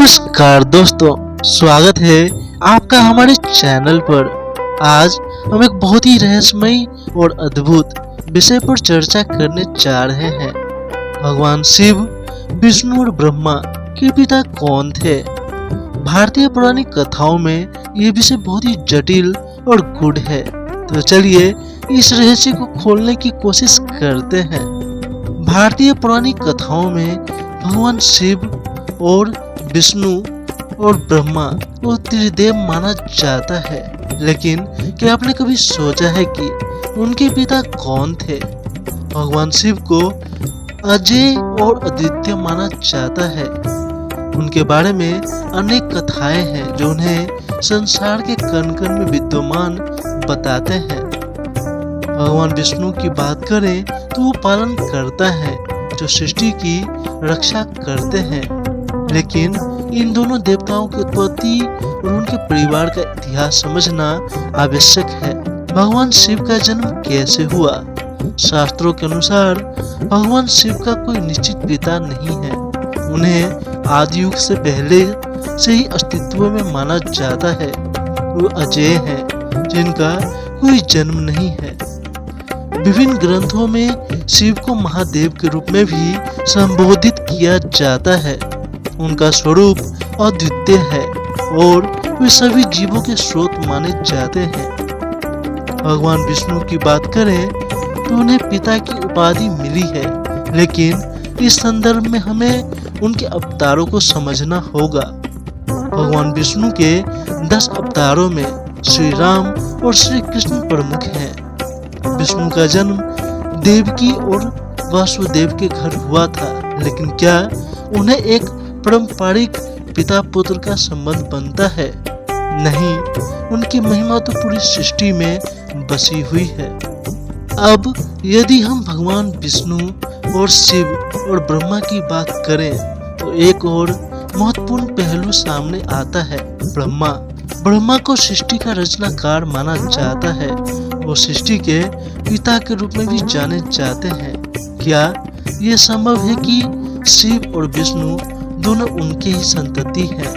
नमस्कार दोस्तों, स्वागत है आपका हमारे चैनल पर। आज हम एक बहुत ही रहस्यमयी और अद्भुत विषय पर चर्चा करने जा रहे हैं। भगवान शिव, विष्णु और ब्रह्मा के पिता कौन थे? भारतीय पौराणिक कथाओं में ये विषय बहुत ही जटिल और गूढ़ है। तो चलिए इस रहस्य को खोलने की कोशिश करते हैं। भारतीय पौराणिक कथाओं में भगवान शिव और विष्णु और ब्रह्मा को त्रिदेव माना जाता है, लेकिन क्या आपने कभी सोचा है कि उनके पिता कौन थे? भगवान शिव को अजय और अद्वितीय माना जाता है। उनके बारे में अनेक कथाएं हैं जो उन्हें संसार के कण कण में विद्यमान बताते हैं। भगवान विष्णु की बात करें तो वो पालन करता है, जो सृष्टि की रक्षा करते हैं। लेकिन इन दोनों देवताओं की उत्पत्ति और उनके परिवार का इतिहास समझना आवश्यक है। भगवान शिव का जन्म कैसे हुआ? शास्त्रों के अनुसार भगवान शिव का कोई निश्चित पिता नहीं है। उन्हें आदि युग से पहले से ही अस्तित्व में माना जाता है। वो अजय हैं, जिनका कोई जन्म नहीं है। विभिन्न ग्रंथों में शिव को महादेव के रूप में भी संबोधित किया जाता है। उनका स्वरूप अद्वितीय है और वे सभी जीवों के स्रोत माने जाते हैं। भगवान विष्णु की बात करें तो उन्हें पिता की उपाधि मिली है, लेकिन इस संदर्भ में हमें उनके अवतारों को समझना होगा। भगवान विष्णु के 10 अवतारों में श्री राम और श्री कृष्ण प्रमुख हैं। विष्णु का जन्म देवकी और वासुदेव के घर हुआ था, लेकिन क्या उन्हें एक पारंपरिक पिता पुत्र का संबंध बनता है? नहीं, उनकी महिमा तो पूरी सृष्टि में बसी हुई है। अब यदि हम भगवान विष्णु और शिव और ब्रह्मा की बात करें तो एक और महत्वपूर्ण पहलू सामने आता है। ब्रह्मा को सृष्टि का रचनाकार माना जाता है। वो सृष्टि के पिता के रूप में भी जाने जाते हैं। क्या ये संभव है कि शिव और विष्णु दोनों उनकी ही संतति हैं?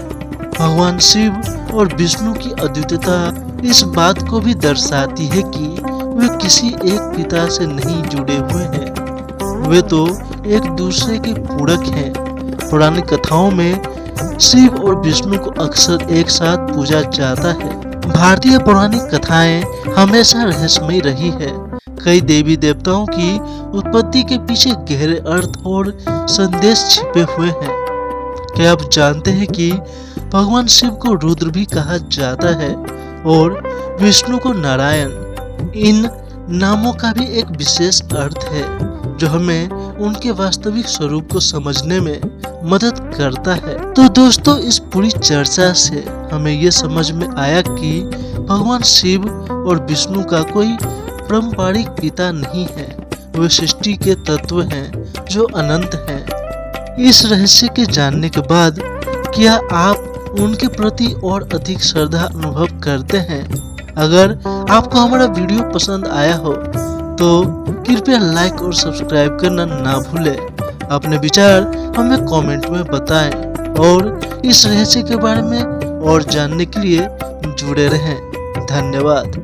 भगवान शिव और विष्णु की अद्वितीयता इस बात को भी दर्शाती है कि वे किसी एक पिता से नहीं जुड़े हुए हैं। वे तो एक दूसरे के पूरक हैं। पुरानी कथाओं में शिव और विष्णु को अक्सर एक साथ पूजा जाता है। भारतीय पौराणिक कथाएं हमेशा रहस्यमयी रही है। कई देवी देवताओं की उत्पत्ति के पीछे गहरे अर्थ और संदेश छिपे हुए हैं। क्या आप जानते हैं कि भगवान शिव को रुद्र भी कहा जाता है और विष्णु को नारायण? इन नामों का भी एक विशेष अर्थ है जो हमें उनके वास्तविक स्वरूप को समझने में मदद करता है। तो दोस्तों, इस पूरी चर्चा से हमें ये समझ में आया कि भगवान शिव और विष्णु का कोई पारंपरिक पिता नहीं है। वे सृष्टि के तत्व हैं जो अनंत हैं। इस रहस्य के जानने के बाद क्या आप उनके प्रति और अधिक श्रद्धा अनुभव करते हैं? अगर आपको हमारा वीडियो पसंद आया हो तो कृपया लाइक और सब्सक्राइब करना ना भूलें। अपने विचार हमें कमेंट में बताएं और इस रहस्य के बारे में और जानने के लिए जुड़े रहें। धन्यवाद।